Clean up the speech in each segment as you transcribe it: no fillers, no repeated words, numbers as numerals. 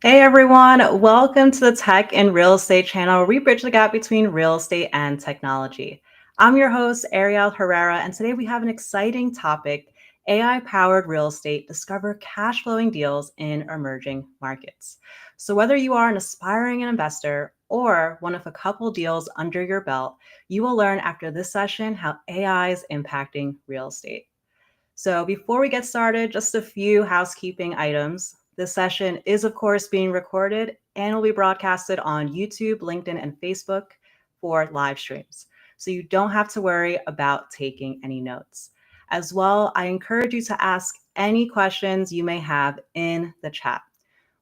Hey everyone, welcome to the Tech and Real Estate channel where we bridge the gap between real estate and technology. I'm your host, Ariel Herrera, and today we have an exciting topic, AI-powered real estate, discover cash flowing deals in emerging markets. So whether you are an aspiring investor or one of a couple deals under your belt, you will learn after this session how AI is impacting real estate. So before we get started, just a few housekeeping items. This session is, of course, being recorded and will be broadcasted on YouTube, LinkedIn, and Facebook for live streams. So you don't have to worry about taking any notes. As well, I encourage you to ask any questions you may have in the chat.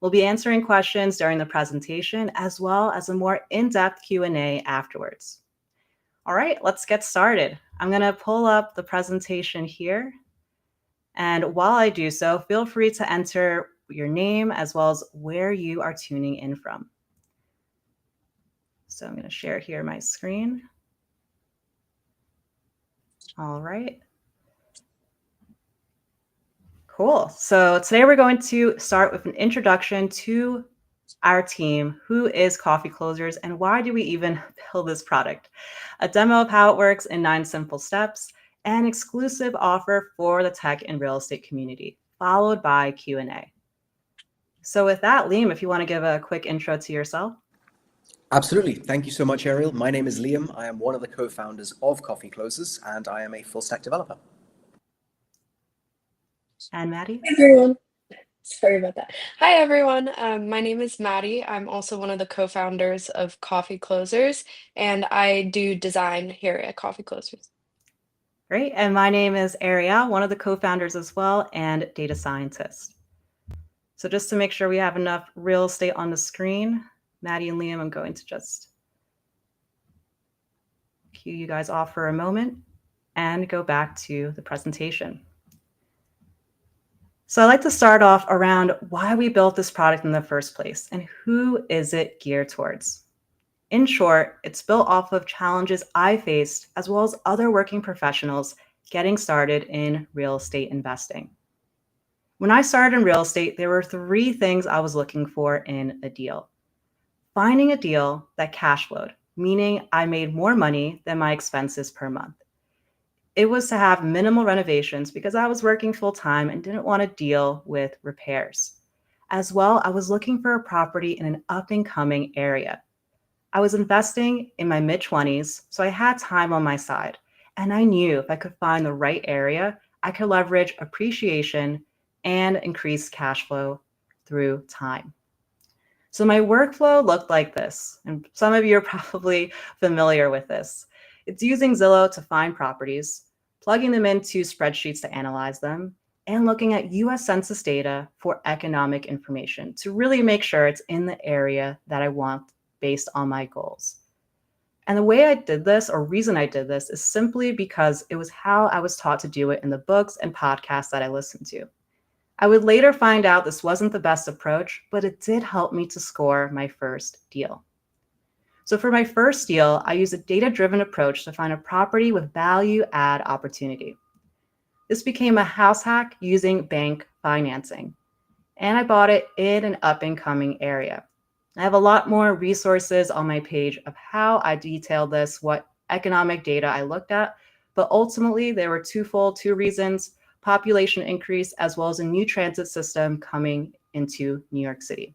We'll be answering questions during the presentation as well as a more in-depth Q&A afterwards. All right, let's get started. I'm going to pull up the presentation here. And while I do so, feel free to enter your name as well as where you are tuning in from. So I'm going to share here my screen. All right. Cool. So today we're going to start with an introduction to our team. Who is Coffee Closers and why do we even build this product? A demo of how it works in 9 simple steps, an exclusive offer for the tech and real estate community, followed by Q&A. So with that, Liam, if you want to give a quick intro to yourself. Absolutely. Thank you so much, Ariel. My name is Liam. I am one of the co-founders of Coffee Clozers, and I am a full-stack developer. And Maddie? Hi everyone. Sorry about that. Hi everyone. My name is Maddie. I'm also one of the co-founders of Coffee Closers, and I do design here at Coffee Closers. Great. And my name is Ariel, one of the co-founders as well, and data scientist. So just to make sure we have enough real estate on the screen, Maddie and Liam, I'm going to just cue you guys off for a moment and go back to the presentation. So I'd like to start off around why we built this product in the first place and who is it geared towards. In short, it's built off of challenges I faced as well as other working professionals getting started in real estate investing. When I started in real estate, there were 3 things I was looking for in a deal. Finding a deal that cash flowed, meaning I made more money than my expenses per month. It was to have minimal renovations because I was working full time and didn't want to deal with repairs. As well, I was looking for a property in an up and coming area. I was investing in my mid-20s, so I had time on my side. And I knew if I could find the right area, I could leverage appreciation and increase cash flow through time. So my workflow looked like this, and some of you are probably familiar with this. It's using Zillow to find properties, plugging them into spreadsheets to analyze them, and looking at US Census data for economic information to really make sure it's in the area that I want based on my goals. And the way I did this, or reason I did this, is simply because it was how I was taught to do it in the books and podcasts that I listened to. I would later find out this wasn't the best approach, but it did help me to score my first deal. So for my first deal, I used a data-driven approach to find a property with value add opportunity. This became a house hack using bank financing, and I bought it in an up-and-coming area. I have a lot more resources on my page of how I detailed this, what economic data I looked at, but ultimately there were 2 reasons: population increase as well as a new transit system coming into New York City.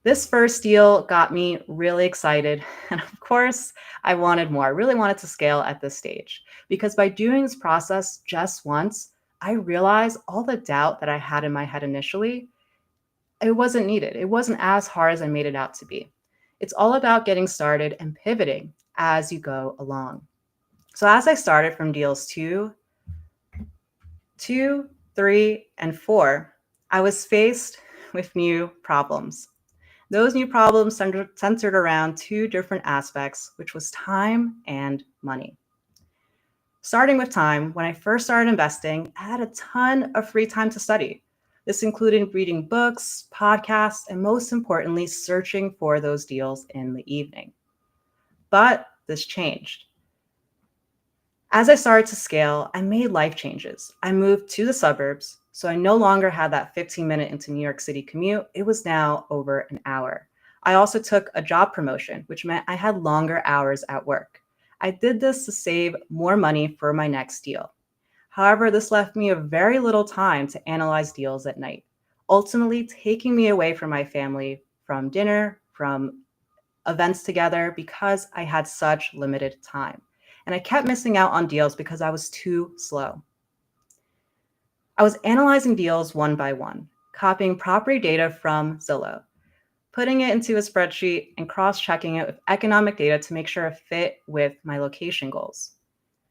This first deal got me really excited. And of course, I wanted more. I really wanted to scale at this stage because by doing this process just once, I realized all the doubt that I had in my head initially, it wasn't needed. It wasn't as hard as I made it out to be. It's all about getting started and pivoting as you go along. So as I started from deals 2, 3, and 4, I was faced with new problems. Those new problems centered around 2 different aspects, which was time and money. Starting with time, when I first started investing, I had a ton of free time to study. This included reading books, podcasts, and most importantly, searching for those deals in the evening. But this changed. As I started to scale, I made life changes. I moved to the suburbs, So I no longer had that 15-minute into New York City commute. It was now over an hour. I also took a job promotion, which meant I had longer hours at work. I did this to save more money for my next deal. However, this left me a very little time to analyze deals at night, ultimately taking me away from my family, from dinner, from events together, because I had such limited time. And I kept missing out on deals because I was too slow. I was analyzing deals one by one, copying property data from Zillow, putting it into a spreadsheet, and cross-checking it with economic data to make sure it fit with my location goals.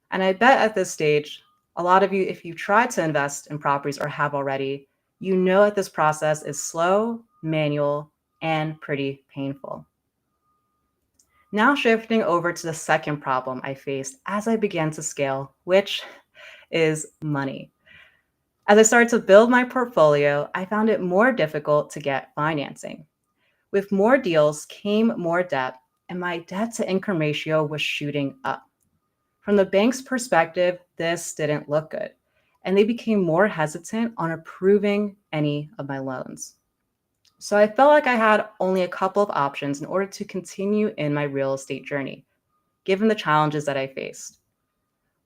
And I bet at this stage, a lot of you, if you try to invest in properties or have already, you know that this process is slow, manual, and pretty painful. Now shifting over to the second problem I faced as I began to scale, which is money. As I started to build my portfolio, I found it more difficult to get financing. With more deals came more debt, and my debt to income ratio was shooting up. From the bank's perspective, this didn't look good, and they became more hesitant on approving any of my loans. So I felt like I had only a couple of options in order to continue in my real estate journey, given the challenges that I faced.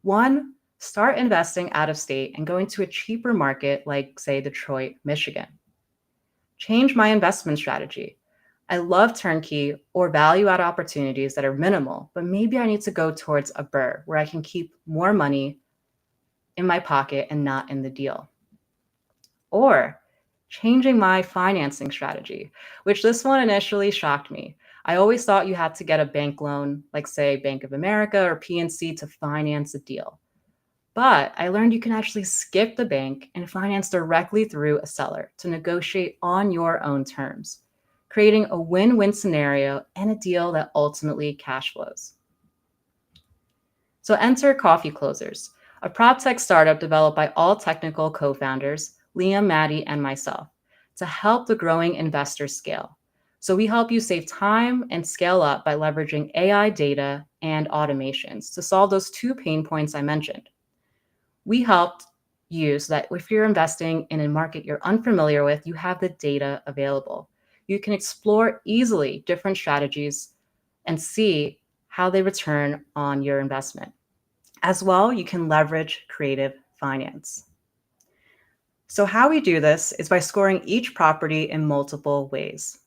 One, start investing out of state and going to a cheaper market like, say, Detroit, Michigan. Change my investment strategy. I love turnkey or value add opportunities that are minimal, but maybe I need to go towards a BRRRR where I can keep more money in my pocket and not in the deal. Or changing my financing strategy, which this one initially shocked me. I always thought you had to get a bank loan, like say Bank of America or PNC, to finance a deal. But I learned you can actually skip the bank and finance directly through a seller to negotiate on your own terms, creating a win-win scenario and a deal that ultimately cash flows. So enter Coffee Clozers, a prop tech startup developed by all technical co-founders, Liam, Maddie, and myself, to help the growing investors scale. So we help you save time and scale up by leveraging AI data and automations to solve those two pain points I mentioned. We helped you so that if you're investing in a market you're unfamiliar with, you have the data available. You can explore easily different strategies and see how they return on your investment. As well, you can leverage creative finance. So how we do this is by scoring each property in multiple ways.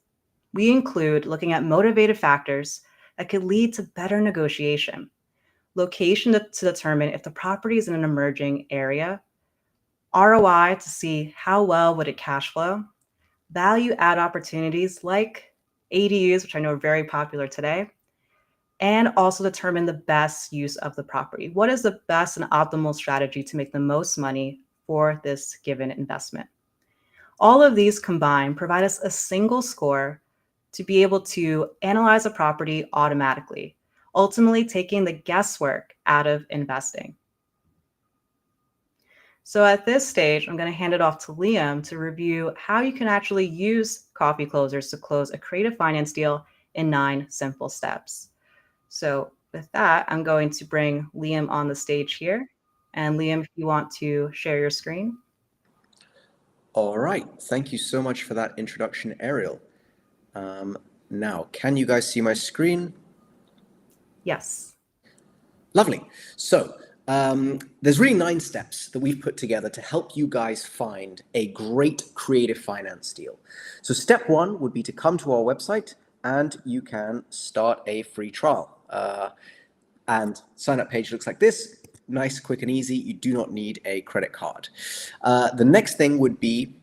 We include looking at motivated factors that could lead to better negotiation, location to determine if the property is in an emerging area, ROI to see how well would it cash flow, value add opportunities like ADUs, which I know are very popular today, and also determine the best use of the property. What is the best and optimal strategy to make the most money for this given investment? All of these combined provide us a single score to be able to analyze a property automatically, ultimately taking the guesswork out of investing. So at this stage, I'm going to hand it off to Liam to review how you can actually use Coffee Clozers to close a creative finance deal in 9 simple steps. So with that, I'm going to bring Liam on the stage here. And Liam, if you want to share your screen. All right, thank you so much for that introduction, Ariel. Now, can you guys see my screen? Yes. Lovely. So there's really 9 steps that we've put together to help you guys find a great creative finance deal. So step 1 would be to come to our website and you can start a free trial. And sign up page looks like this. Nice, quick and easy. You do not need a credit card. The next thing would be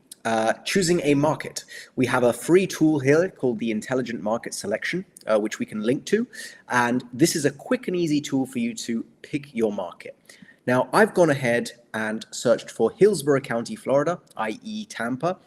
choosing a market. We have a free tool here called the Intelligent Market Selection, which we can link to. And this is a quick and easy tool for you to pick your market. Now, I've gone ahead and searched for Hillsborough County, Florida, i.e. Tampa.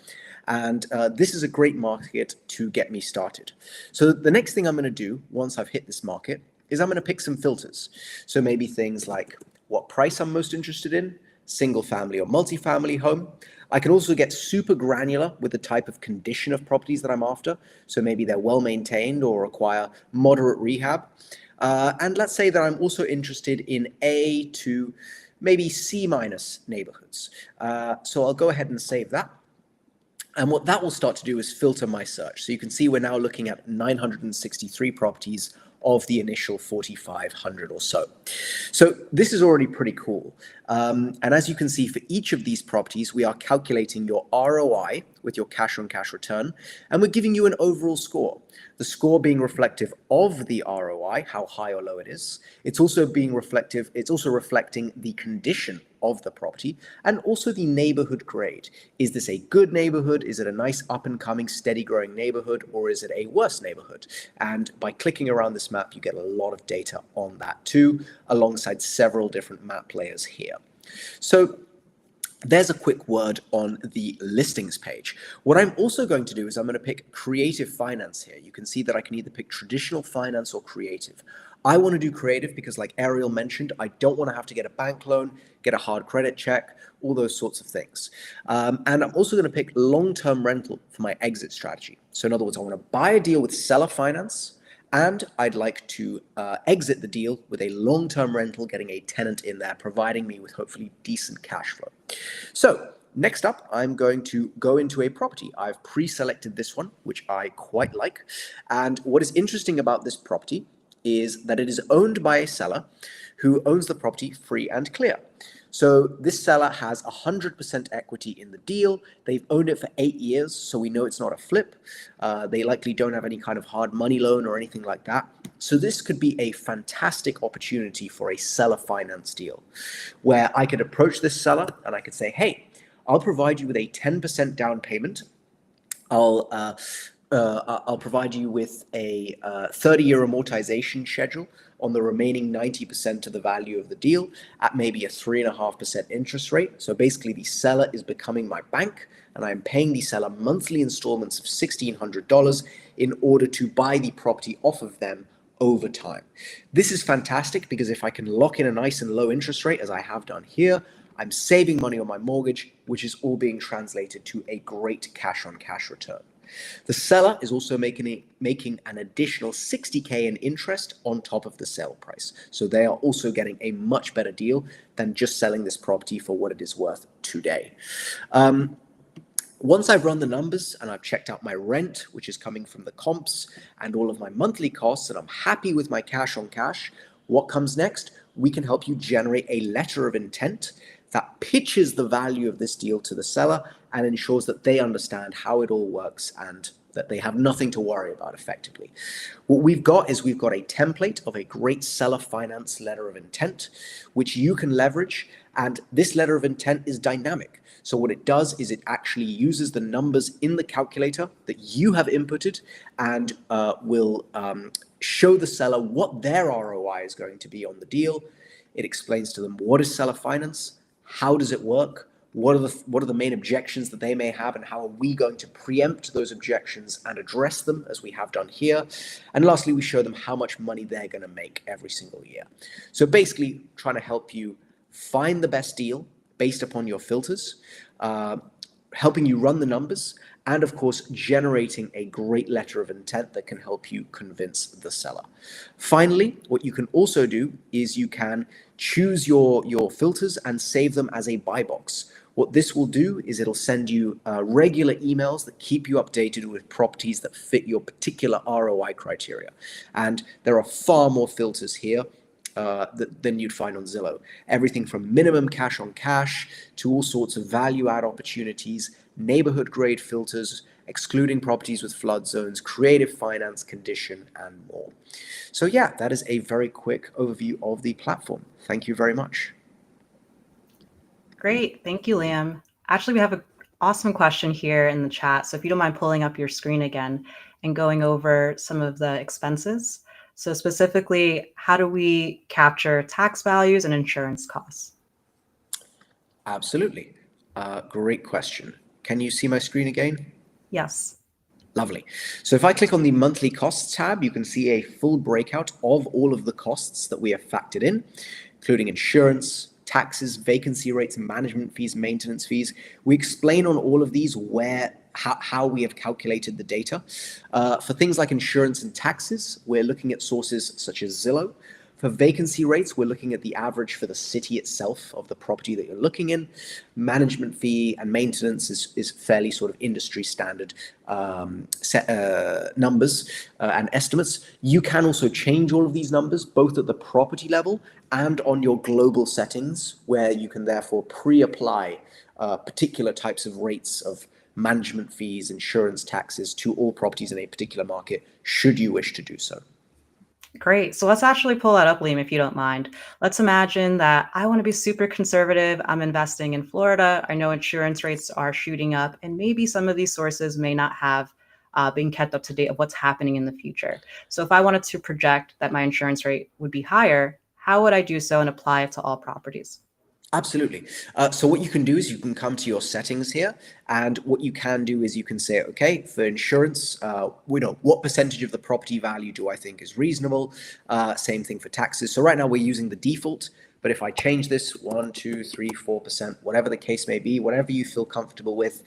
And this is a great market to get me started. So the next thing I'm going to do once I've hit this market is I'm going to pick some filters. So maybe things like what price I'm most interested in, single family or multifamily home. I can also get super granular with the type of condition of properties that I'm after. So maybe they're well maintained or require moderate rehab. And let's say that I'm also interested in A to maybe C minus neighborhoods. So I'll go ahead and save that. And what that will start to do is filter my search. So you can see we're now looking at 963 properties of the initial 4,500 or so. So this is already pretty cool. And as you can see, for each of these properties, we are calculating your ROI with your cash on cash return, and we're giving you an overall score. The score being reflective of the ROI, how high or low it is. It's also reflecting the condition of the property and also the neighborhood grade. Is this a good neighborhood? Is it a nice up and coming, steady growing neighborhood, or is it a worse neighborhood? And by clicking around this map, you get a lot of data on that too, alongside several different map layers here. So there's a quick word on the listings page. What I'm also going to do is I'm going to pick creative finance here. You can see that I can either pick traditional finance or creative. I want to do creative because, like Ariel mentioned, I don't want to have to get a bank loan, get a hard credit check, all those sorts of things. And I'm also going to pick long-term rental for my exit strategy. So in other words, I want to buy a deal with seller finance, and I'd like to exit the deal with a long-term rental, getting a tenant in there, providing me with hopefully decent cash flow. So next up, I'm going to go into a property. I've pre-selected this one, which I quite like. And what is interesting about this property is that it is owned by a seller who owns the property free and clear. So this seller has 100% equity in the deal. They've owned it for 8 years, so we know it's not a flip. They likely don't have any kind of hard money loan or anything like that. So this could be a fantastic opportunity for a seller finance deal, where I could approach this seller and I could say, hey, I'll provide you with a 10% down payment. I'll provide you with a 30-year amortization schedule on the remaining 90% of the value of the deal at maybe a 3.5% interest rate. So basically the seller is becoming my bank, and I'm paying the seller monthly installments of $1,600 in order to buy the property off of them over time. This is fantastic because if I can lock in a nice and low interest rate, as I have done here, I'm saving money on my mortgage, which is all being translated to a great cash on cash return. The seller is also making an additional $60K in interest on top of the sale price. So they are also getting a much better deal than just selling this property for what it is worth today. Once I've run the numbers and I've checked out my rent, which is coming from the comps, and all of my monthly costs, and I'm happy with my cash on cash, what comes next? We can help you generate a letter of intent that pitches the value of this deal to the seller and ensures that they understand how it all works and that they have nothing to worry about effectively. What we've got is we've got a template of a great seller finance letter of intent, which you can leverage. And this letter of intent is dynamic. So what it does is it actually uses the numbers in the calculator that you have inputted and will show the seller what their ROI is going to be on the deal. It explains to them what is seller finance, how does it work, what are the main objections that they may have, and how are we going to preempt those objections and address them as we have done here. And lastly, we show them how much money they're going to make every single year. So basically trying to help you find the best deal based upon your filters, helping you run the numbers, and of course, generating a great letter of intent that can help you convince the seller. Finally, what you can also do is you can choose your filters and save them as a buy box. What this will do is it'll send you regular emails that keep you updated with properties that fit your particular ROI criteria. And there are far more filters here than you'd find on Zillow. Everything from minimum cash on cash to all sorts of value add opportunities, neighborhood grade filters, excluding properties with flood zones, creative finance, condition, and more. So yeah, that is a very quick overview of the platform. Thank you very much. Great. Thank you, Liam. Actually, we have an awesome question here in the chat. So if you don't mind pulling up your screen again and going over some of the expenses. So specifically, how do we capture tax values and insurance costs? Absolutely. Great question. Can you see my screen again? Yes. Lovely. So if I click on the monthly costs tab, you can see a full breakout of all of the costs that we have factored in, including insurance, taxes, vacancy rates, management fees, maintenance fees. We explain on all of these how we have calculated the data. For things like insurance and taxes, we're looking at sources such as Zillow. For vacancy rates, we're looking at the average for the city itself of the property that you're looking in. Management fee and maintenance is fairly sort of industry standard numbers and estimates. You can also change all of these numbers, both at the property level and on your global settings, where you can therefore pre-apply particular types of rates of management fees, insurance taxes to all properties in a particular market, should you wish to do so. Great. So let's actually pull that up, Liam, if you don't mind. Let's imagine that I want to be super conservative. I'm investing in Florida. I know insurance rates are shooting up, and maybe some of these sources may not have been kept up to date of what's happening in the future. So if I wanted to project that my insurance rate would be higher, how would I do so and apply it to all properties? Absolutely. So what you can do is you can come to your settings here, and what you can do is you can say, okay, for insurance, what percentage of the property value do I think is reasonable? Same thing for taxes. So right now we're using the default, but if I change this 1, 2, 3, 4%, whatever the case may be, whatever you feel comfortable with,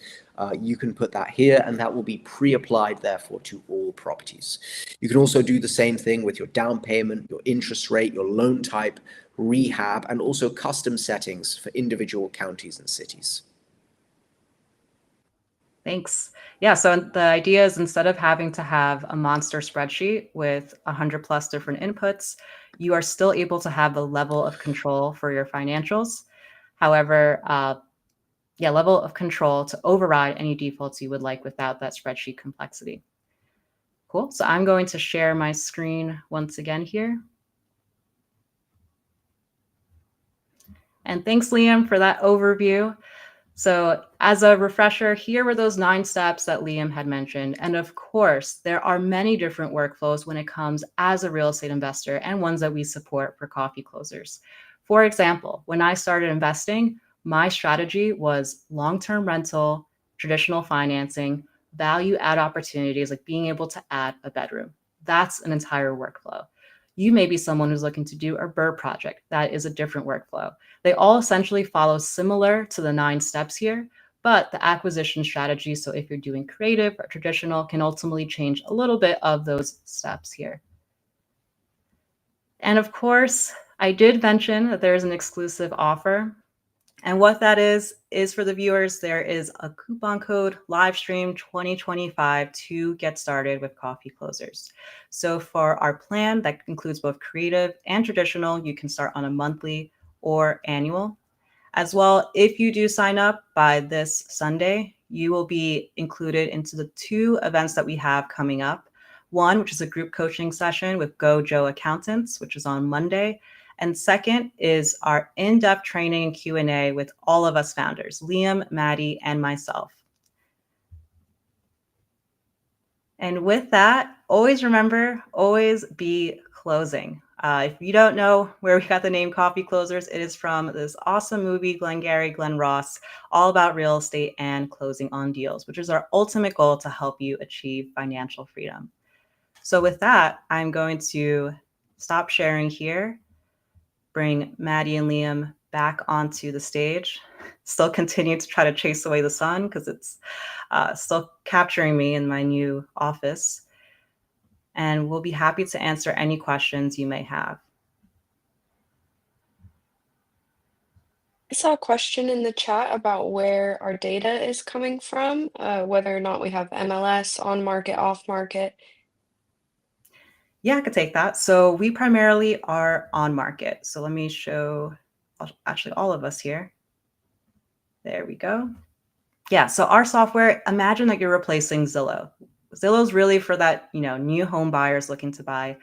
you can put that here, and that will be pre-applied, therefore, to all properties. You can also do the same thing with your down payment, your interest rate, your loan type, rehab, and also custom settings for individual counties and cities. Thanks. Yeah, so the idea is instead of having to have a monster spreadsheet with 100 plus different inputs, you are still able to have the level of control for your financials. However, level of control to override any defaults you would like without that spreadsheet complexity. Cool. So I'm going to share my screen once again here. And thanks, Liam, for that overview. So as a refresher, here were those 9 steps that Liam had mentioned. And of course, there are many different workflows when it comes as a real estate investor and ones that we support for Coffee Closers. For example, when I started investing, my strategy was long-term rental, traditional financing, value add opportunities, like being able to add a bedroom. That's an entire workflow. You may be someone who's looking to do a BRRRR project. That is a different workflow. They all essentially follow similar to the 9 steps here, but the acquisition strategy, so if you're doing creative or traditional, can ultimately change a little bit of those steps here. And of course, I did mention that there is an exclusive offer. And what that is for the viewers, there is a coupon code livestream 2025 to get started with Coffee Closers. So for our plan that includes both creative and traditional, you can start on a monthly or annual. As well, if you do sign up by this Sunday, you will be included into the 2 events that we have coming up. One, which is a group coaching session with Gojo Accountants, which is on Monday. And second is our in-depth training and Q&A with all of us founders, Liam, Maddie, and myself. And with that, always remember, always be closing. If you don't know where we got the name Coffee Closers, it is from this awesome movie, Glengarry Glen Ross, all about real estate and closing on deals, which is our ultimate goal to help you achieve financial freedom. So with that, I'm going to stop sharing here, bring Maddie and Liam back onto the stage, still continue to try to chase away the sun because it's still capturing me in my new office. And we'll be happy to answer any questions you may have. I saw a question in the chat about where our data is coming from, whether or not we have MLS, on market, off market. Yeah, I could take that. So we primarily are on market. So let me show actually all of us here. There we go. Yeah, so our software, imagine that you're replacing Zillow. Zillow's really for that, new home buyers looking to buy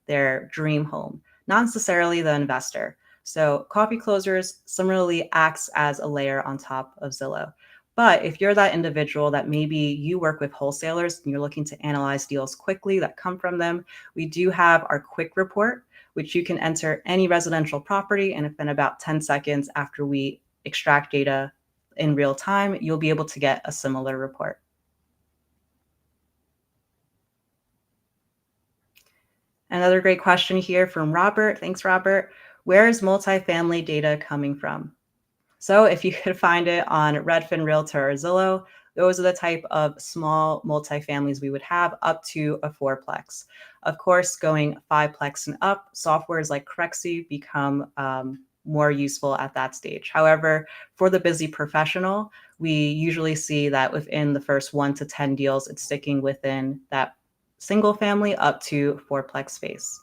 their dream home, not necessarily the investor. So Coffee Closers similarly acts as a layer on top of Zillow. But if you're that individual that maybe you work with wholesalers and you're looking to analyze deals quickly that come from them, we do have our quick report, which you can enter any residential property. And within about 10 seconds after we extract data in real time, you'll be able to get a similar report. Another great question here from Robert. Thanks, Robert. Where is multifamily data coming from? So if you could find it on Redfin, Realtor, or Zillow, those are the type of small multifamilies we would have up to a fourplex. Of course, going fiveplex and up, softwares like Crexy become more useful at that stage. However, for the busy professional, we usually see that within the first 1 to 10 deals, it's sticking within that single family up to fourplex space.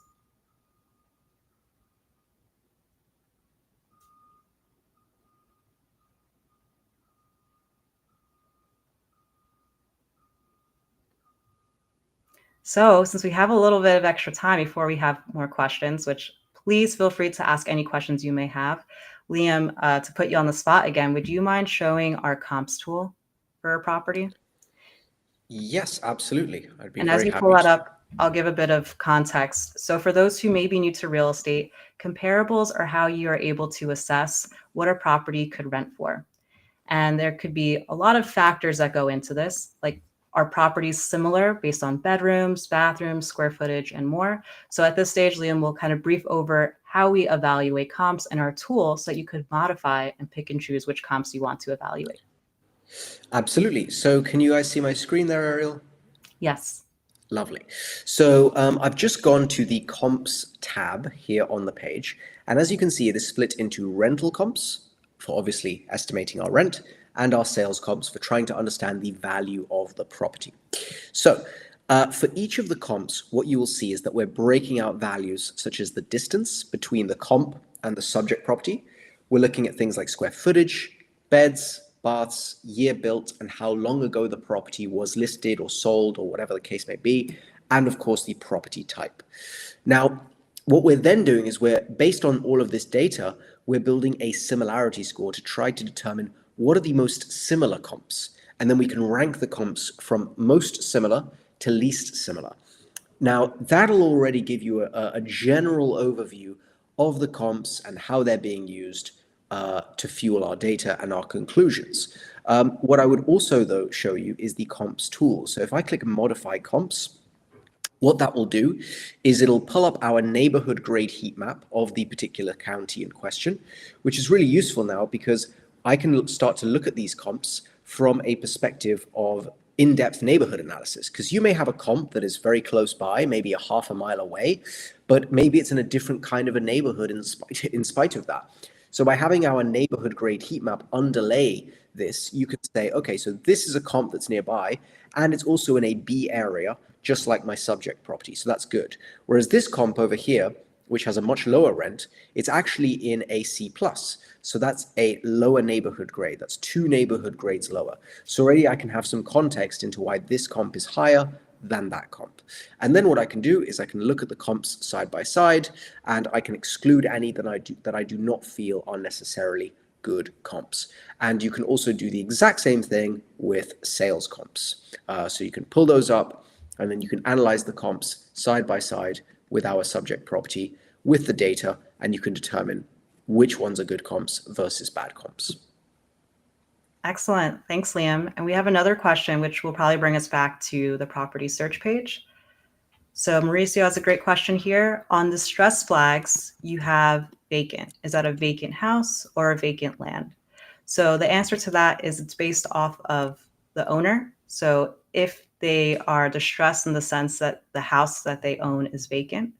So since we have a little bit of extra time before we have more questions, which please feel free to ask any questions you may have. Liam, to put you on the spot again, would you mind showing our comps tool for a property? Yes, absolutely. I'd be And as very you pull happy that to. up, I'll give a bit of context. So for those who may be new to real estate, comparables are how you are able to assess what a property could rent for. And there could be a lot of factors that go into this, like are properties similar based on bedrooms, bathrooms, square footage, and more. So at this stage, Liam will kind of brief over how we evaluate comps and our tool so that you could modify and pick and choose which comps you want to evaluate. Absolutely. So can you guys see my screen there, Ariel? Yes. Lovely. So I've just gone to the comps tab here on the page. And as you can see, it is split into rental comps for obviously estimating our rent and our sales comps for trying to understand the value of the property. So for each of the comps, what you will see is that we're breaking out values such as the distance between the comp and the subject property. We're looking at things like square footage, beds, baths, year built, and how long ago the property was listed or sold or whatever the case may be, and of course the property type. Now, what we're then doing is based on all of this data, we're building a similarity score to try to determine what are the most similar comps. And then we can rank the comps from most similar to least similar. Now, that'll already give you a general overview of the comps and how they're being used to fuel our data and our conclusions. What I would also, though, show you is the comps tool. So if I click Modify Comps, what that will do is it'll pull up our neighborhood grade heat map of the particular county in question, which is really useful now because I can start to look at these comps from a perspective of in-depth neighborhood analysis, because you may have a comp that is very close by, maybe a half a mile away, but maybe it's in a different kind of a neighborhood in spite of that. So by having our neighborhood grade heat map underlay this, you can say, okay, so this is a comp that's nearby, and it's also in a B area, just like my subject property. So that's good. Whereas this comp over here, which has a much lower rent, it's actually in a C+. So that's a lower neighborhood grade. That's 2 neighborhood grades lower. So already I can have some context into why this comp is higher than that comp. And then what I can do is I can look at the comps side by side, and I can exclude any that I do not feel are necessarily good comps. And you can also do the exact same thing with sales comps. So you can pull those up, and then you can analyze the comps side by side with our subject property, with the data, and you can determine which ones are good comps versus bad comps. Excellent. Thanks, Liam. And we have another question, which will probably bring us back to the property search page. So Mauricio has a great question here. On the stress flags, you have vacant. Is that a vacant house or a vacant land? So the answer to that is it's based off of the owner. So if they are distressed in the sense that the house that they own is vacant,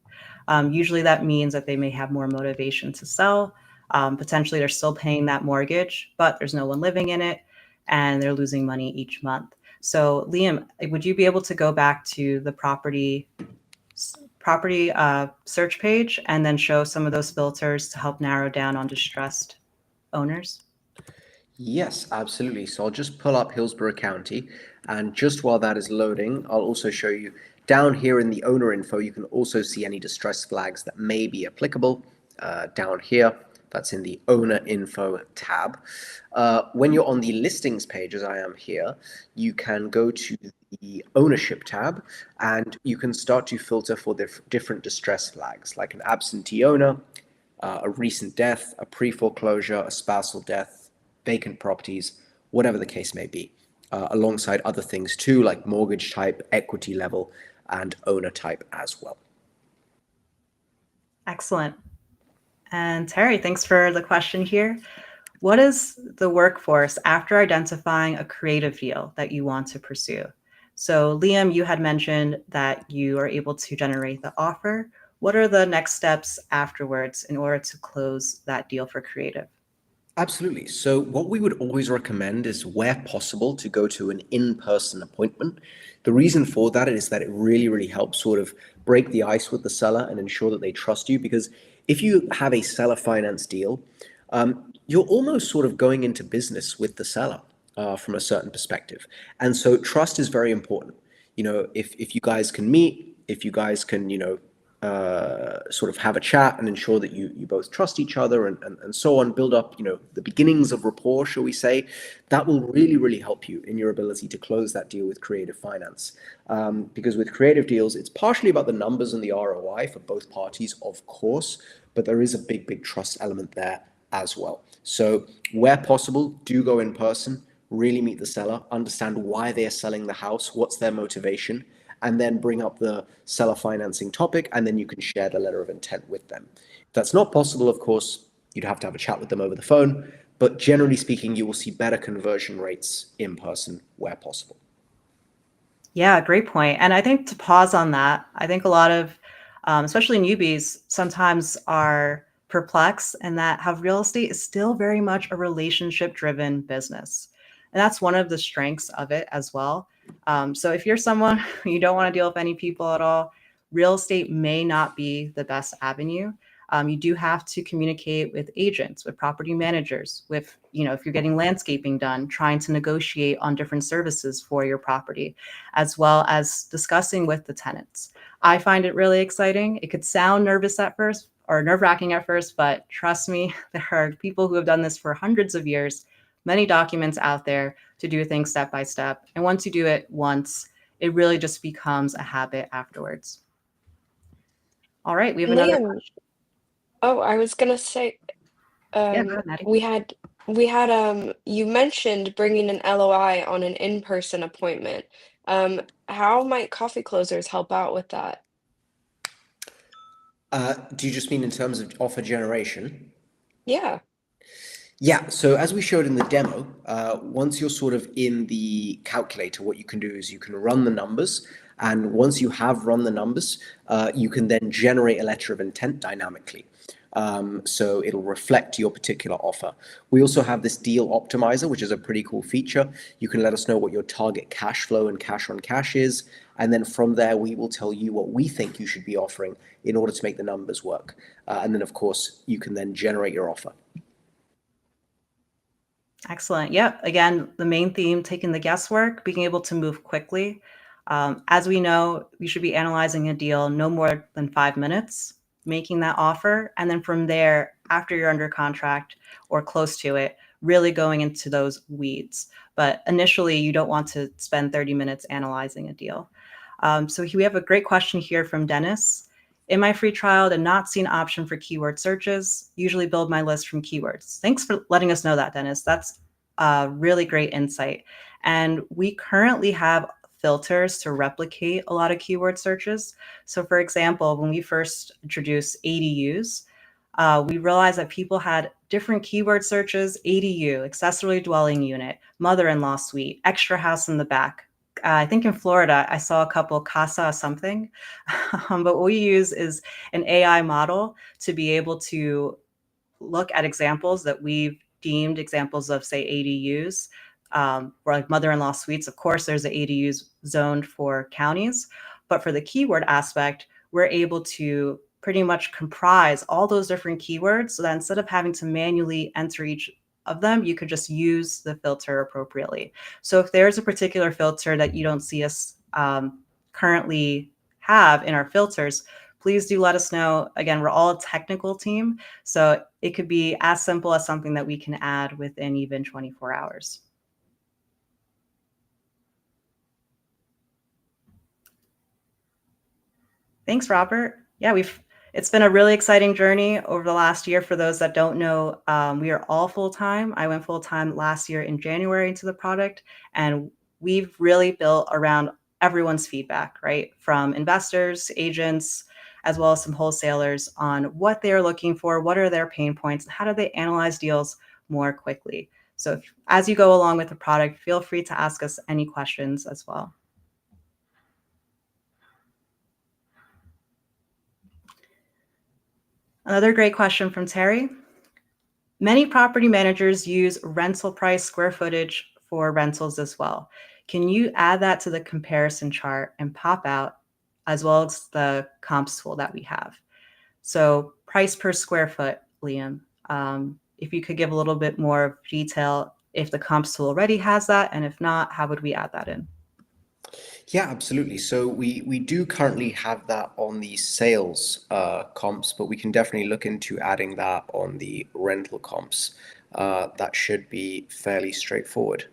usually that means that they may have more motivation to sell. Potentially they're still paying that mortgage, but there's no one living in it and they're losing money each month. So Liam, would you be able to go back to the property search page and then show some of those filters to help narrow down on distressed owners? Yes, absolutely. So I'll just pull up Hillsborough County, and just while that is loading, I'll also show you down here in the owner info, you can also see any distress flags that may be applicable down here. That's in the owner info tab. When you're on the listings page, as I am here, you can go to the ownership tab, and you can start to filter for the different distress flags, like an absentee owner, a recent death, a pre-foreclosure, a spousal death, vacant properties, whatever the case may be, alongside other things too, like mortgage type, equity level, and owner type as well. Excellent. And Terry, thanks for the question here. What is the workforce after identifying a creative deal that you want to pursue? So, Liam, you had mentioned that you are able to generate the offer. What are the next steps afterwards in order to close that deal for creative? Absolutely. So, what we would always recommend is, where possible, to go to an in person appointment. The reason for that is that it really, really helps sort of break the ice with the seller and ensure that they trust you. Because if you have a seller finance deal, you're almost sort of going into business with the seller from a certain perspective. And so, trust is very important. If you guys can meet, if you guys can, sort of have a chat and ensure that you both trust each other and so on, build up, the beginnings of rapport, shall we say, that will really, really help you in your ability to close that deal with creative finance. Because with creative deals, it's partially about the numbers and the ROI for both parties, of course, but there is a big, big trust element there as well. So where possible, do go in person, really meet the seller, understand why they are selling the house, what's their motivation, and then bring up the seller financing topic, and then you can share the letter of intent with them. If that's not possible, of course, you'd have to have a chat with them over the phone, but generally speaking, you will see better conversion rates in person where possible. Yeah, great point. And I think to pause on that, I think a lot of, especially newbies, sometimes are perplexed and that how real estate is still very much a relationship driven business. And that's one of the strengths of it as well. So if you're someone who you don't want to deal with any people at all, real estate may not be the best avenue. You do have to communicate with agents, with property managers, with, if you're getting landscaping done, trying to negotiate on different services for your property, as well as discussing with the tenants. I find it really exciting. It could sound nervous at first or nerve wracking at first, but trust me, there are people who have done this for hundreds of years, many documents out there to do things step by step. And once you do it once, it really just becomes a habit afterwards. All right, we have another Liam, question. oh, I was gonna say, Yeah, go um, ahead, Maddie. we had you mentioned bringing an LOI on an in-person appointment. How might coffee closers help out with that? Do you just mean in terms of offer generation? Yeah. Yeah, so as we showed in the demo, once you're sort of in the calculator, what you can do is you can run the numbers. And once you have run the numbers, you can then generate a letter of intent dynamically. So it'll reflect your particular offer. We also have this deal optimizer, which is a pretty cool feature. You can let us know what your target cash flow and cash on cash is. And then from there, we will tell you what we think you should be offering in order to make the numbers work. And then, of course, you can then generate your offer. Excellent. Yep. Again, the main theme, taking the guesswork, being able to move quickly. As we know, we should be analyzing a deal no more than 5 minutes, making that offer. And then from there, after you're under contract or close to it, really going into those weeds. But initially, you don't want to spend 30 minutes analyzing a deal. So we have a great question here from Dennis. In my free trial, did not see an option for keyword searches. Usually build my list from keywords. Thanks for letting us know that, Dennis. That's a really great insight. And we currently have filters to replicate a lot of keyword searches. So for example, when we first introduced ADUs, we realized that people had different keyword searches: ADU, accessory dwelling unit, mother-in-law suite, extra house in the back. I think in Florida, I saw a couple casa something. But what we use is an AI model to be able to look at examples that we've deemed examples of, say, ADUs, or like mother-in-law suites. Of course, there's the ADUs zoned for counties, but for the keyword aspect, we're able to pretty much comprise all those different keywords so that instead of having to manually enter each of them, you could just use the filter appropriately. So if there's a particular filter that you don't see us currently have in our filters, please do let us know. Again, we're all a technical team, so it could be as simple as something that we can add within even 24 hours. Thanks, Robert. Yeah, it's been a really exciting journey over the last year. For those that don't know, we are all full-time. I went full-time last year in January into the product, and we've really built around everyone's feedback, right? From investors, agents, as well as some wholesalers on what they're looking for, what are their pain points, and how do they analyze deals more quickly. So as you go along with the product, feel free to ask us any questions as well. Another great question from Terry. Many property managers use rental price square footage for rentals as well. Can you add that to the comparison chart and pop out, as well as the comps tool that we have? So price per square foot, Liam, if you could give a little bit more detail if the comps tool already has that, and if not, how would we add that in? Yeah, absolutely. So we do currently have that on the sales comps, but we can definitely look into adding that on the rental comps. That should be fairly straightforward.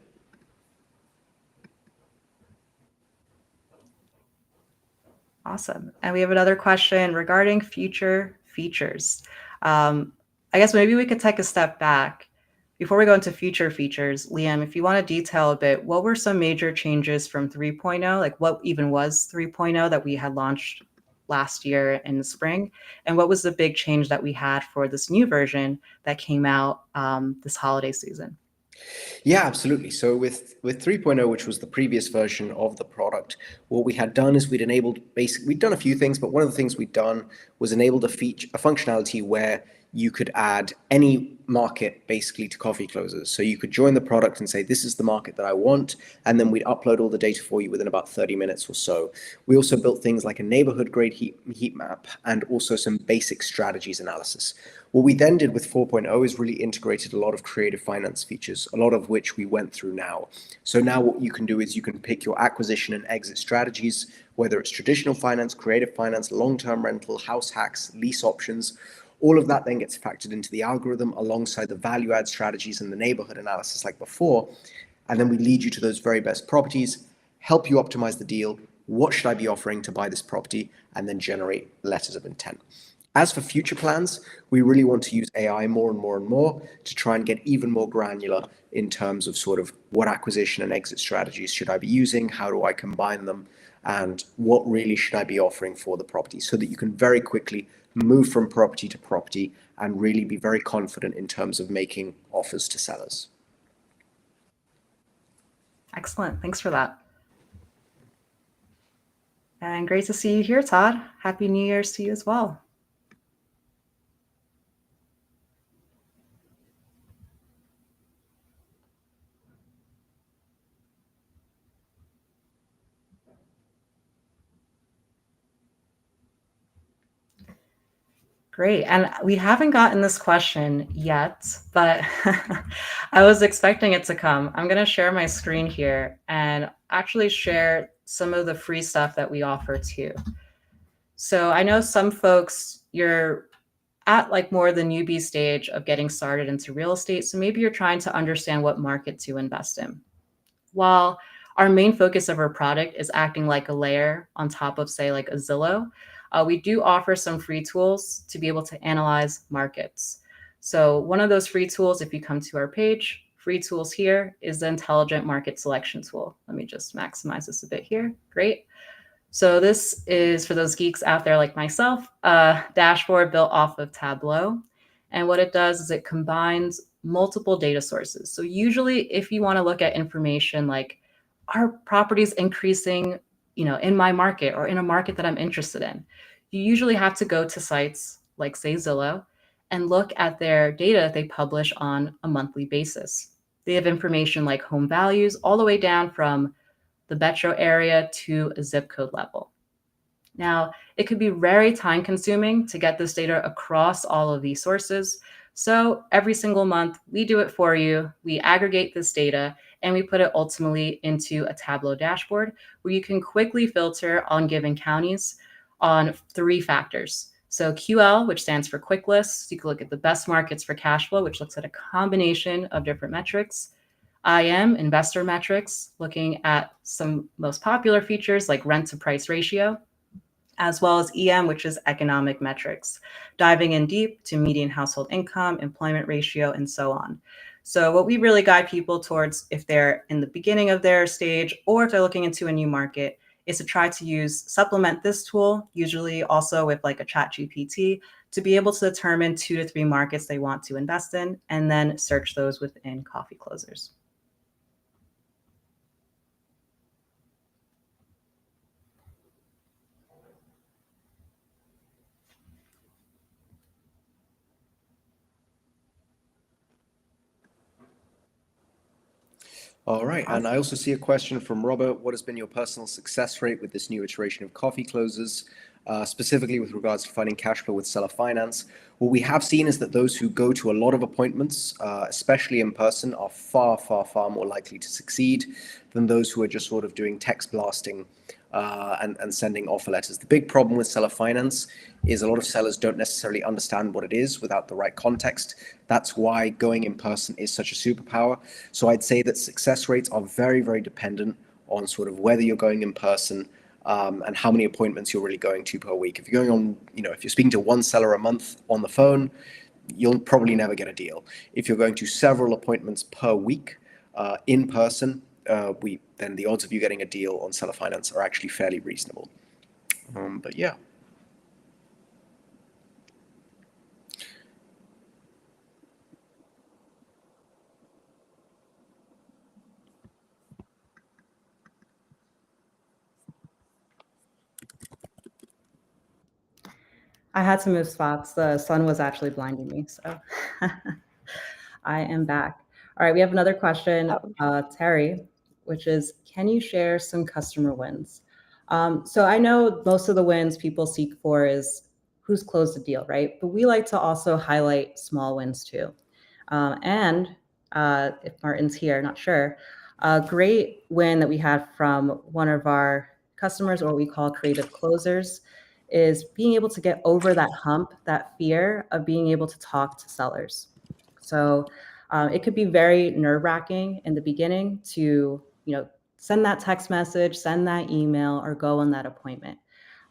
Awesome. And we have another question regarding future features. I guess maybe we could take a step back. Before we go into future features, Liam, if you want to detail a bit, what were some major changes from 3.0? Like what even was 3.0 that we had launched last year in the spring? And what was the big change that we had for this new version that came out this holiday season? Yeah, absolutely. So with 3.0, which was the previous version of the product, what we had done is we'd done a few things, but one of the things we'd done was enabled a functionality where you could add any market basically to Coffee Closers. So you could join the product and say, this is the market that I want, and then we'd upload all the data for you within about 30 minutes or so. We also built things like a neighborhood grade heat map and also some basic strategies analysis. What we then did with 4.0 is really integrated a lot of creative finance features, a lot of which we went through now. So now what you can do is you can pick your acquisition and exit strategies, whether it's traditional finance, creative finance, long-term rental, house hacks, lease options. All of that then gets factored into the algorithm alongside the value add strategies and the neighborhood analysis like before. And then we lead you to those very best properties, help you optimize the deal. What should I be offering to buy this property? And then generate letters of intent. As for future plans, we really want to use AI more and more and more to try and get even more granular in terms of sort of what acquisition and exit strategies should I be using, how do I combine them, and what really should I be offering for the property so that you can very quickly move from property to property and really be very confident in terms of making offers to sellers. Excellent. Thanks for that. And great to see you here, Todd. Happy New Year's to you as well. Great. And we haven't gotten this question yet, but I was expecting it to come. I'm going to share my screen here and actually share some of the free stuff that we offer too. So I know some folks, you're at like more the newbie stage of getting started into real estate. So maybe you're trying to understand what market to invest in. While our main focus of our product is acting like a layer on top of, say, like a Zillow, we do offer some free tools to be able to analyze markets. So one of those free tools, if you come to our page, free tools here is the intelligent market selection tool. Let me just maximize this a bit here. Great. So this is for those geeks out there like myself, a dashboard built off of Tableau. And what it does is it combines multiple data sources. So usually if you want to look at information like, are properties increasing, in my market or in a market that I'm interested in, you usually have to go to sites like, say, Zillow and look at their data that they publish on a monthly basis. They have information like home values all the way down from the metro area to a zip code level. Now, it could be very time consuming to get this data across all of these sources. So every single month, we do it for you. We aggregate this data and we put it ultimately into a Tableau dashboard where you can quickly filter on given counties on 3 factors. So QL, which stands for quick lists. You can look at the best markets for cash flow, which looks at a combination of different metrics. IM, investor metrics, looking at some most popular features like rent to price ratio, as well as EM, which is economic metrics, diving in deep to median household income, employment ratio, and so on. So what we really guide people towards if they're in the beginning of their stage or if they're looking into a new market is to try to supplement this tool, usually also with like a chat GPT, to be able to determine 2 to 3 markets they want to invest in, and then search those within Coffee Closers. All right, and I also see a question from Robert. What has been your personal success rate with this new iteration of Coffee Closers, specifically with regards to finding cash flow with seller finance? What we have seen is that those who go to a lot of appointments, especially in person, are far, far, far more likely to succeed than those who are just sort of doing text blasting and sending offer letters. The big problem with seller finance is a lot of sellers don't necessarily understand what it is without the right context. That's why going in person is such a superpower. So I'd say that success rates are very, very dependent on sort of whether you're going in person and how many appointments you're really going to per week. If you're going on, if you're speaking to one seller a month on the phone, you'll probably never get a deal. If you're going to several appointments per week in person, then the odds of you getting a deal on seller finance are actually fairly reasonable. But yeah. I had to move spots. The sun was actually blinding me, so I am back. All right, we have another question, Terry, which is, can you share some customer wins? So I know most of the wins people seek for is who's closed the deal, right? But we like to also highlight small wins too. And if Martin's here, not sure, a great win that we had from one of our customers, or what we call creative closers, is being able to get over that hump, that fear of being able to talk to sellers. So it could be very nerve-wracking in the beginning to, send that text message, send that email, or go on that appointment.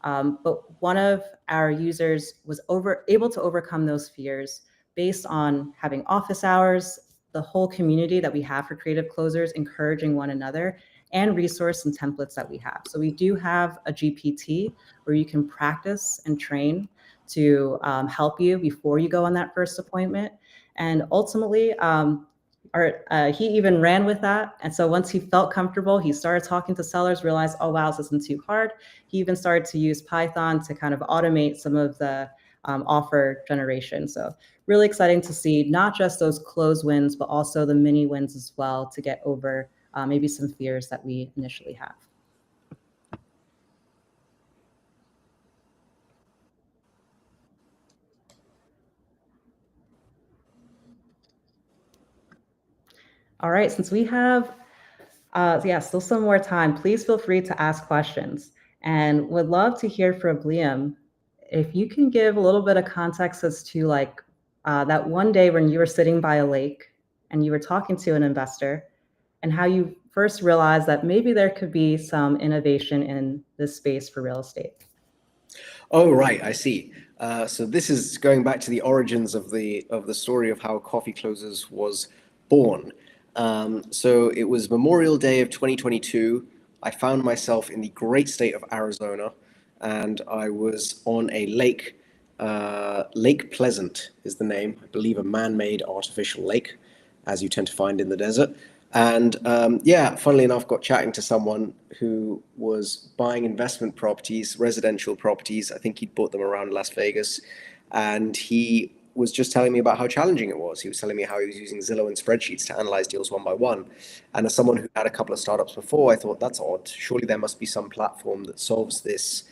But one of our users was able to overcome those fears based on having office hours, the whole community that we have for creative closers, encouraging one another, and resource and templates that we have. So we do have a GPT where you can practice and train to help you before you go on that first appointment. And ultimately, he even ran with that. And so once he felt comfortable, he started talking to sellers, realized, oh, wow, this isn't too hard. He even started to use Python to kind of automate some of the offer generation. So really exciting to see not just those close wins, but also the mini wins as well to get over maybe some fears that we initially have. All right, since we have, still some more time, please feel free to ask questions, and would love to hear from Liam. If you can give a little bit of context as to that one day when you were sitting by a lake and you were talking to an investor, and how you first realized that maybe there could be some innovation in this space for real estate. Oh, right, I see. So this is going back to the origins of the story of how Coffee Closers was born. So it was Memorial Day of 2022. I found myself in the great state of Arizona, and I was on a lake. Lake Pleasant is the name, I believe, a man-made artificial lake, as you tend to find in the desert. And funnily enough, got chatting to someone who was buying investment properties, residential properties. I think he'd bought them around Las Vegas. And he was just telling me about how challenging it was. He was telling me how he was using Zillow and spreadsheets to analyze deals one by one. And as someone who had a couple of startups before, I thought, that's odd. Surely there must be some platform that solves this,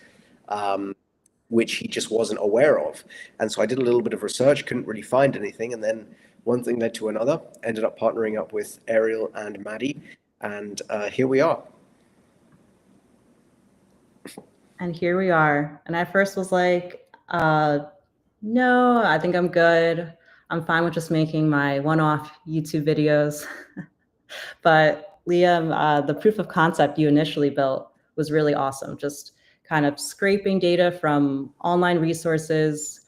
which he just wasn't aware of. And so I did a little bit of research, couldn't really find anything. And then one thing led to another, ended up partnering up with Ariel and Maddie, and here we are. And here we are. And I first was like, no, I think I'm good. I'm fine with just making my one-off YouTube videos. But Liam, the proof of concept you initially built was really awesome. Just kind of scraping data from online resources,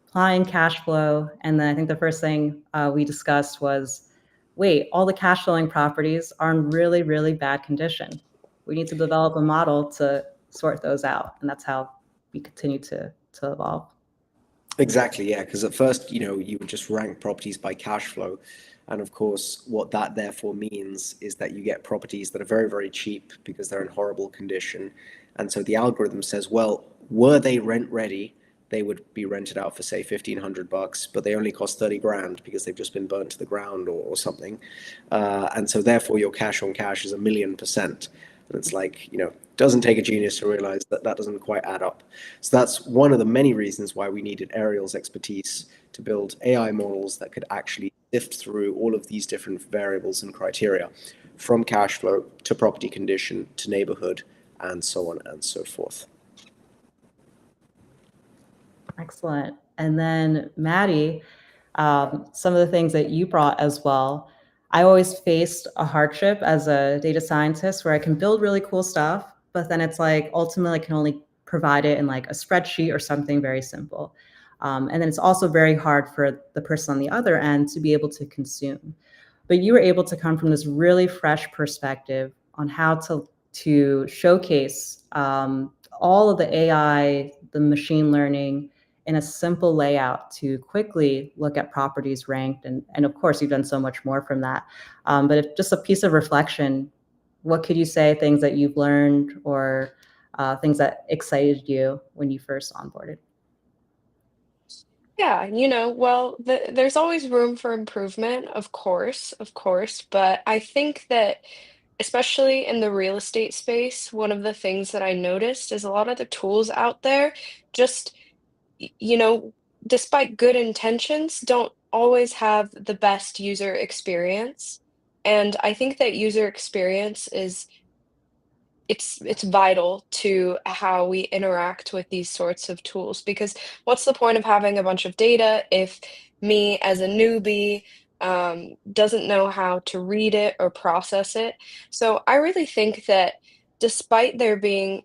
applying cash flow. And then I think the first thing we discussed was, wait, all the cash flowing properties are in really, really bad condition. We need to develop a model to sort those out. And that's how we continue to evolve. Exactly, yeah, because at first, you would just rank properties by cash flow. And of course, what that therefore means is that you get properties that are very, very cheap because they're in horrible condition. And so the algorithm says, well, were they rent ready, they would be rented out for say $1,500, but they only cost 30 grand because they've just been burnt to the ground or something. And so therefore your cash on cash is 1,000,000%. And it's like, doesn't take a genius to realize that that doesn't quite add up. So that's one of the many reasons why we needed Ariel's expertise to build AI models that could actually sift through all of these different variables and criteria, from cash flow to property condition to neighborhood and so on and so forth. Excellent. And then Maddie, some of the things that you brought as well. I always faced a hardship as a data scientist where I can build really cool stuff, but then it's like ultimately I can only provide it in like a spreadsheet or something very simple. And then it's also very hard for the person on the other end to be able to consume. But you were able to come from this really fresh perspective on how to showcase all of the AI, the machine learning, in a simple layout to quickly look at properties ranked. And of course, you've done so much more from that. But if just a piece of reflection, what could you say, things that you've learned or things that excited you when you first onboarded? Yeah, well, there's always room for improvement, of course, but I think that especially in the real estate space, one of the things that I noticed is a lot of the tools out there just, y you know, despite good intentions, don't always have the best user experience, and I think that user experience is it's vital to how we interact with these sorts of tools because what's the point of having a bunch of data if me as a newbie doesn't know how to read it or process it? So I really think that despite there being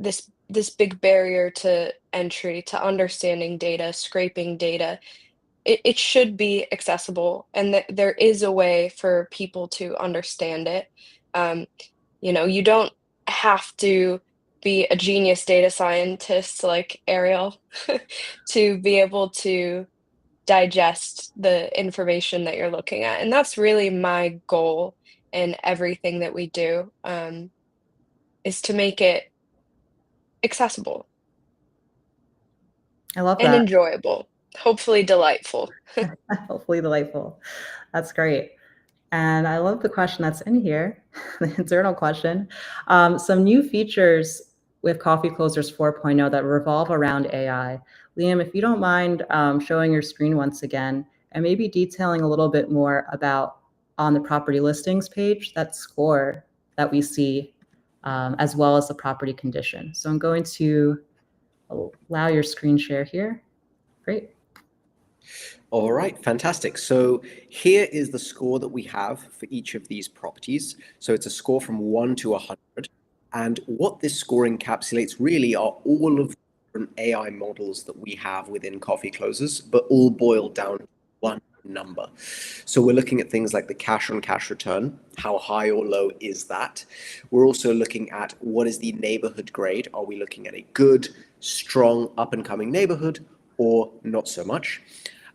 this big barrier to entry to understanding data, scraping data, it should be accessible and that there is a way for people to understand it. Um, you don't have to be a genius data scientist like Ariel to be able to digest the information that you're looking at. And that's really my goal in everything that we do, is to make it accessible I love and that. enjoyable, hopefully delightful. Hopefully delightful. That's great. And I love the question that's in here, the internal question. Some new features with Coffee Closers 4.0 that revolve around AI. Liam, if you don't mind showing your screen once again and maybe detailing a little bit more about on the property listings page, that score that we see, as well as the property condition. So I'm going to allow your screen share here. Great. All right, fantastic. So here is the score that we have for each of these properties. So it's a score from 1 to 100. And what this score encapsulates really are all of the different AI models that we have within Coffee Closers, but all boiled down to one number. So we're looking at things like the cash on cash return. How high or low is that? We're also looking at what is the neighborhood grade. Are we looking at a good, strong, up and coming neighborhood or not so much?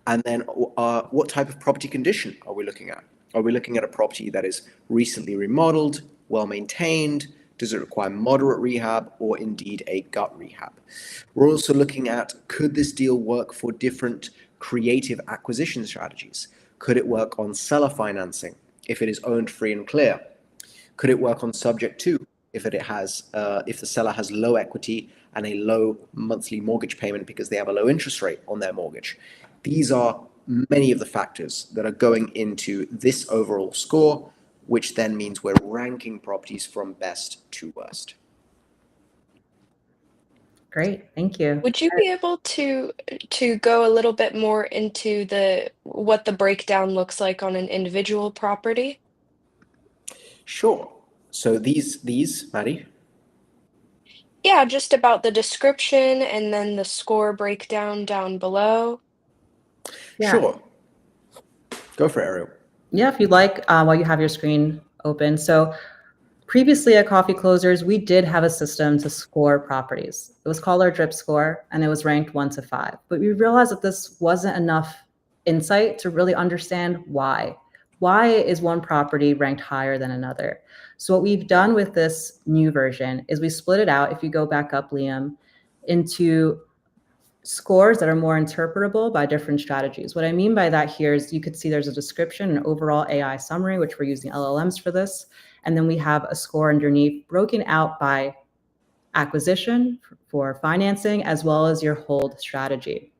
And then what type of property condition are we looking at? Are we looking at a property that is recently remodeled, well maintained? Does it require moderate rehab or indeed a gut rehab? We're also looking at, could this deal work for different creative acquisition strategies? Could it work on seller financing if it is owned free and clear? Could it work on subject to if the seller has low equity and a low monthly mortgage payment because they have a low interest rate on their mortgage? These are many of the factors that are going into this overall score, which then means we're ranking properties from best to worst. Great. Thank you. Would you be able to go a little bit more into the what the breakdown looks like on an individual property? Sure. So these, Maddie? Yeah, just about the description and then the score breakdown down below. Yeah. Sure. Go for it, Ariel. Yeah, if you'd like, while you have your screen open. So Previously at Coffee Closers, we did have a system to score properties. It was called our drip score, and it was ranked 1 to 5. But we realized that this wasn't enough insight to really understand why. Why is one property ranked higher than another? So what we've done with this new version is we split it out, if you go back up, Liam, into scores that are more interpretable by different strategies. What I mean by that here is you could see there's a description, an overall AI summary, which we're using LLMs for this. And then we have a score underneath broken out by acquisition for financing, as well as your hold strategy.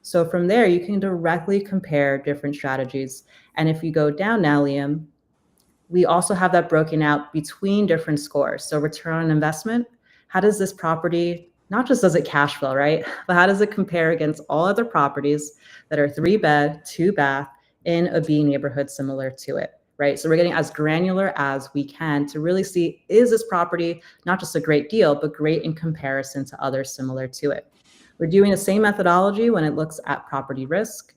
So from there, you can directly compare different strategies. And if you go down now, Liam, we also have that broken out between different scores. So return on investment, how does this property, not just does it cash flow, right? But how does it compare against all other properties that are 3-bed, 2-bath in a B neighborhood similar to it, right? So we're getting as granular as we can to really see, is this property not just a great deal, but great in comparison to others similar to it? We're doing the same methodology when it looks at property risk.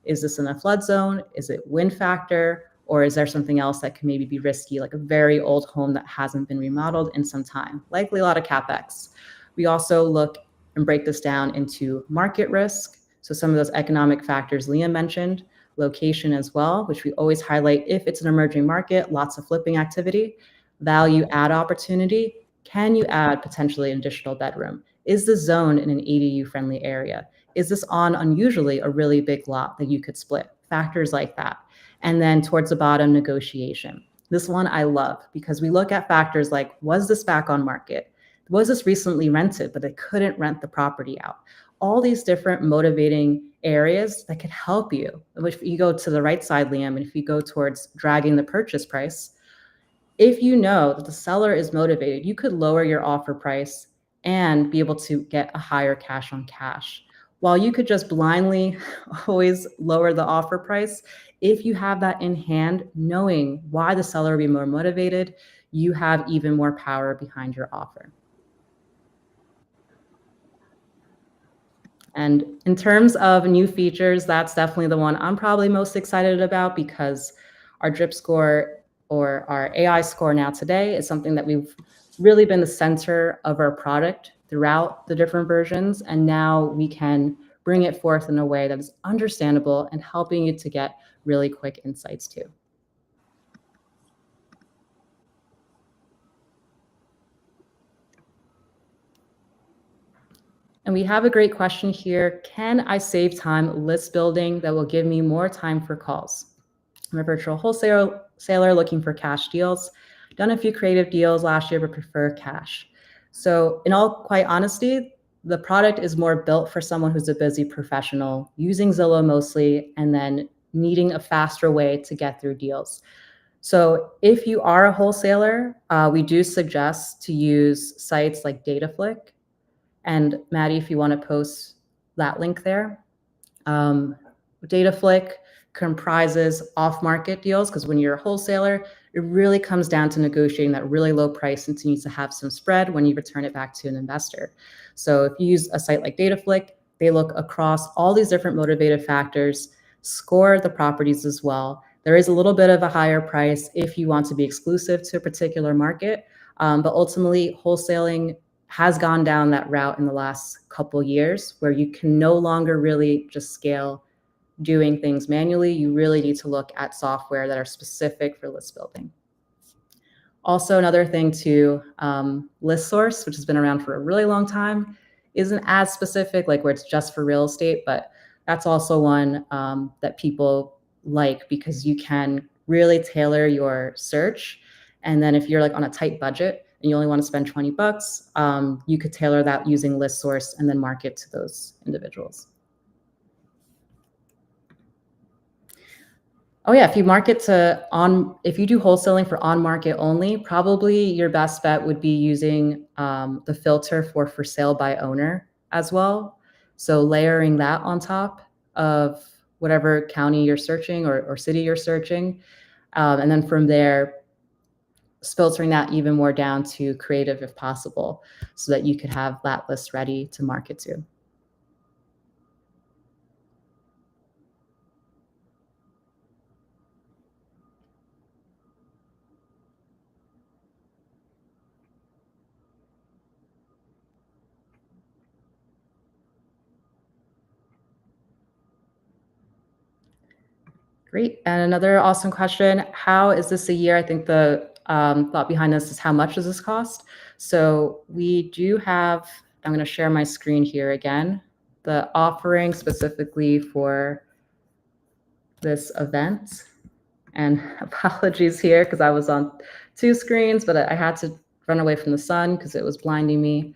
Is this in a flood zone? Is it wind factor? Or is there something else that can maybe be risky, like a very old home that hasn't been remodeled in some time? Likely a lot of CapEx. We also look and break this down into market risk. So some of those economic factors Liam mentioned, location as well, which we always highlight if it's an emerging market, lots of flipping activity, value add opportunity. Can you add potentially an additional bedroom? Is the zone in an ADU friendly area? Is this on unusually a really big lot that you could split? Factors like that. And then towards the bottom, negotiation. This one I love because we look at factors like, was this back on market? Was this recently rented, but they couldn't rent the property out? All these different motivating areas that could help you. If you go to the right side, Liam, and if you go towards dragging the purchase price, if you know that the seller is motivated, you could lower your offer price and be able to get a higher cash on cash. While you could just blindly always lower the offer price, if you have that in hand, knowing why the seller will be more motivated, you have even more power behind your offer. And in terms of new features, that's definitely the one I'm probably most excited about because our drip score or our AI score now today is something that we've really been the center of our product throughout the different versions. And now we can bring it forth in a way that is understandable and helping you to get really quick insights too. And we have a great question here. Can I save time list building that will give me more time for calls? I'm a virtual wholesaler looking for cash deals. Done a few creative deals last year, but prefer cash. So in all quite honesty, the product is more built for someone who's a busy professional, using Zillow mostly, and then needing a faster way to get through deals. So if you are a wholesaler, we do suggest to use sites like Dataflick. And Maddie, if you want to post that link there. Dataflick comprises off-market deals because when you're a wholesaler, it really comes down to negotiating that really low price and you need to have some spread when you return it back to an investor. So if you use a site like Dataflick, they look across all these different motivated factors, score the properties as well. There is a little bit of a higher price if you want to be exclusive to a particular market, but ultimately wholesaling has gone down that route in the last couple years where you can no longer really just scale doing things manually. You really need to look at software that are specific for list building. Also, another thing too, list source, which has been around for a really long time, isn't as specific, like where it's just for real estate, but that's also one that people like because you can really tailor your search. And then if you're like on a tight budget and you only want to spend 20 bucks, you could tailor that using list source and then market to those individuals. Oh yeah, if you market to if you do wholesaling for on market only, probably your best bet would be using the filter for sale by owner as well. So layering that on top of whatever county you're searching or city you're searching. And then from there, filtering that even more down to creative if possible, so that you could have that list ready to market to. Great. And another awesome question, how is this a year? I think the thought behind this is how much does this cost? So we do have, I'm going to share my screen here again, the offering specifically for this event. And apologies here because I was on two screens, but I had to run away from the sun because it was blinding me.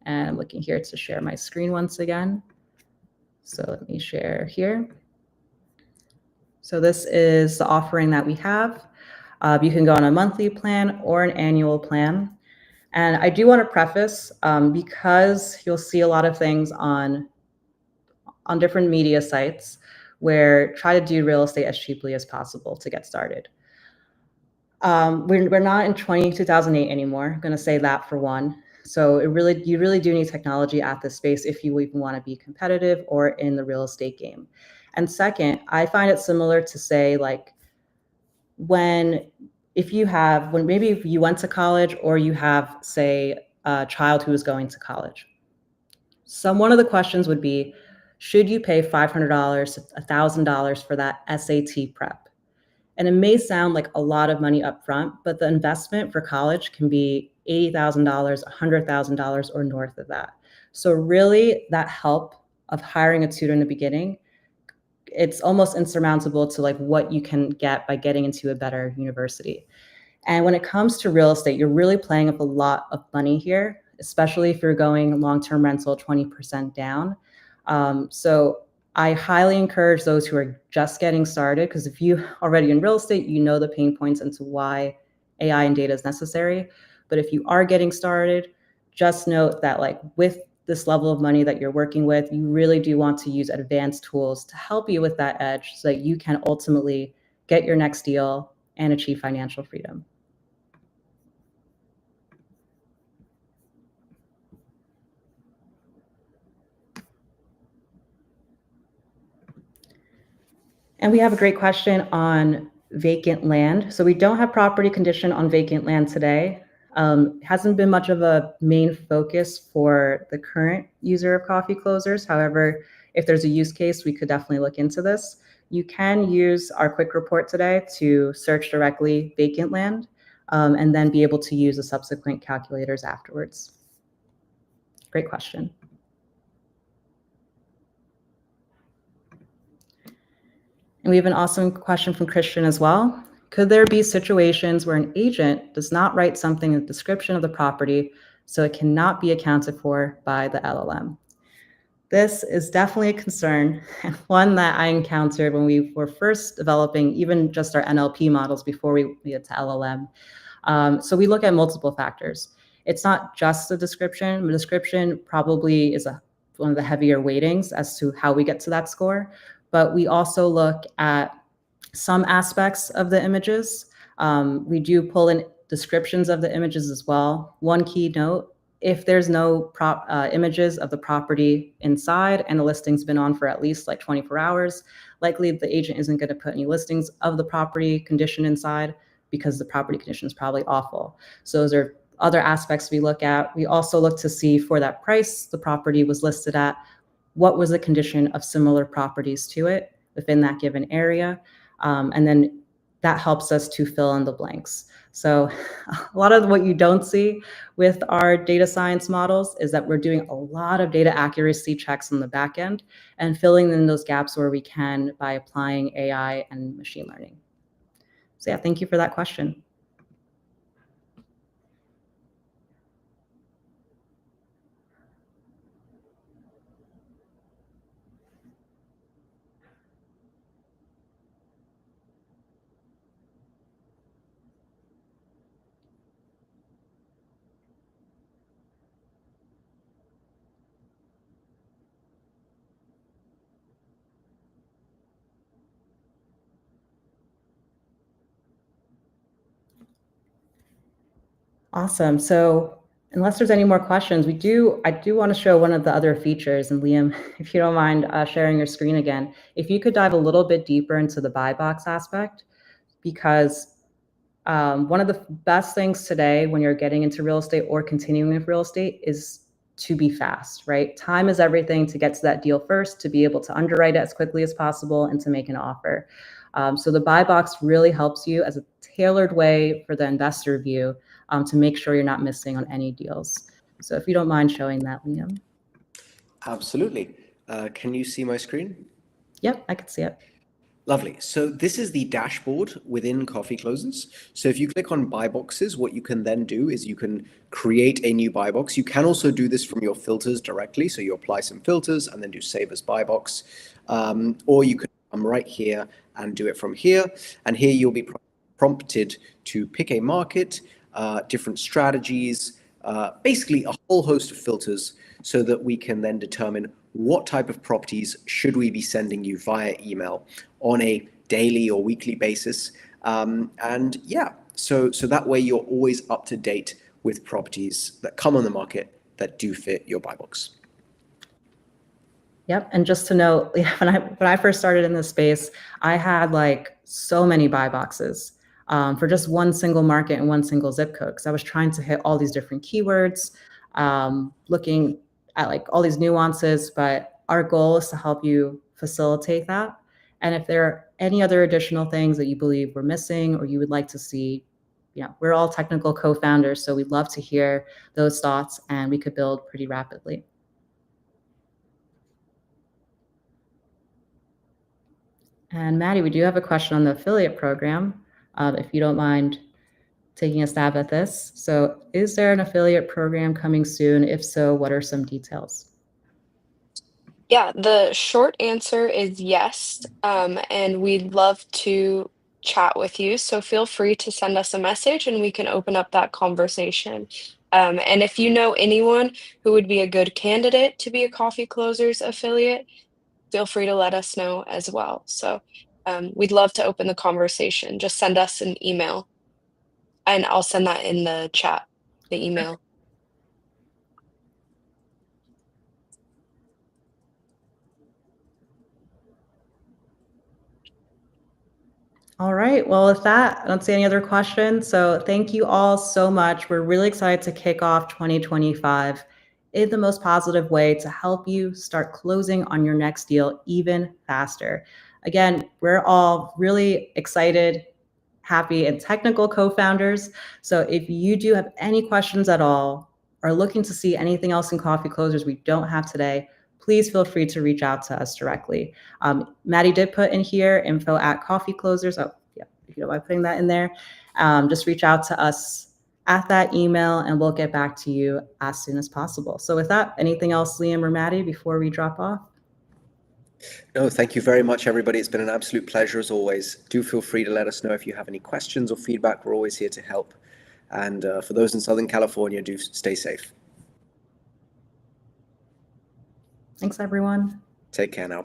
And I'm looking here to share my screen once again. So let me share here. So this is the offering that we have. You can go on a monthly plan or an annual plan. And I do want to preface, because you'll see a lot of things on different media sites where try to do real estate as cheaply as possible to get started. We're not in 2008 anymore. I'm going to say that for one. So you really do need technology at this space if you even want to be competitive or in the real estate game. And second, I find it similar to say like when maybe if you went to college or you have say a child who is going to college. One of the questions would be, should you pay $500, $1,000 for that SAT prep? And it may sound like a lot of money up front, but the investment for college can be $80,000, $100,000 or north of that. So really that help of hiring a tutor in the beginning, it's almost insurmountable to like what you can get by getting into a better university. And when it comes to real estate, you're really playing with a lot of money here, especially if you're going long-term rental 20% down. So I highly encourage those who are just getting started, because if you already in real estate, you know the pain points into why AI and data is necessary. But if you are getting started, just note that like with this level of money that you're working with, you really do want to use advanced tools to help you with that edge so that you can ultimately get your next deal and achieve financial freedom. And we have a great question on vacant land. So we don't have property condition on vacant land today. Hasn't been much of a main focus for the current user of Coffee Closers. However, if there's a use case, we could definitely look into this. You can use our quick report today to search directly vacant land, and then be able to use the subsequent calculators afterwards. Great question. And we have an awesome question from Christian as well. Could there be situations where an agent does not write something in the description of the property so it cannot be accounted for by the LLM? This is definitely a concern, and one that I encountered when we were first developing even just our NLP models before we get to LLM. So we look at multiple factors. It's not just the description. The description probably is one of the heavier weightings as to how we get to that score. But we also look at some aspects of the images. We do pull in descriptions of the images as well. One key note, if there's no images of the property inside and the listing's been on for at least like 24 hours, likely the agent isn't going to put any listings of the property condition inside because the property condition is probably awful. So those are other aspects we look at. We also look to see for that price the property was listed at, what was the condition of similar properties to it within that given area. And then that helps us to fill in the blanks. So a lot of what you don't see with our data science models is that we're doing a lot of data accuracy checks on the back end and filling in those gaps where we can by applying AI and machine learning. So yeah, thank you for that question. Awesome. So unless there's any more questions, I do want to show one of the other features. And Liam, if you don't mind sharing your screen again, if you could dive a little bit deeper into the buy box aspect, because one of the best things today when you're getting into real estate or continuing with real estate is to be fast, right? Time is everything to get to that deal first, to be able to underwrite it as quickly as possible and to make an offer. So the buy box really helps you as a tailored way for the investor view to make sure you're not missing on any deals. So if you don't mind showing that, Liam. Absolutely. Can you see my screen? Yep, I can see it. Lovely. So this is the dashboard within Coffee Closers. So if you click on buy boxes, what you can then do is you can create a new buy box. You can also do this from your filters directly. So you apply some filters and then do save as buy box. Or you can come right here and do it from here. And here you'll be prompted to pick a market, different strategies, basically a whole host of filters so that we can then determine what type of properties should we be sending you via email on a daily or weekly basis. And yeah, so that way you're always up to date with properties that come on the market that do fit your buy box. Yep. And just to note, when I first started in this space, I had like so many buy boxes for just one single market and one single zip code, because I was trying to hit all these different keywords, looking at like all these nuances. But our goal is to help you facilitate that. And if there are any other additional things that you believe we're missing or you would like to see, we're all technical co-founders, so we'd love to hear those thoughts, and we could build pretty rapidly. And Maddie, we do have a question on the affiliate program, if you don't mind taking a stab at this. So is there an affiliate program coming soon? If so, what are some details? Yeah, the short answer is yes, and we'd love to chat with you. So feel free to send us a message and we can open up that conversation. And if you know anyone who would be a good candidate to be a Coffee Closers affiliate, feel free to let us know as well. So we'd love to open the conversation. Just send us an email and I'll send that in the chat, the email. All right. Well, with that, I don't see any other questions. So thank you all so much. We're really excited to kick off 2025 in the most positive way to help you start closing on your next deal even faster. Again, we're all really excited, happy, and technical co-founders. So if you do have any questions at all or looking to see anything else in Coffee Closers we don't have today, please feel free to reach out to us directly. Maddie did put in here info@Coffee Closers. Oh, yeah, if you don't mind putting that in there. Just reach out to us at that email and we'll get back to you as soon as possible. So with that, anything else, Liam or Maddie, before we drop off? No, thank you very much, everybody. It's been an absolute pleasure as always. Do feel free to let us know if you have any questions or feedback. We're always here to help. And for those in Southern California, do stay safe. Thanks, everyone. Take care now.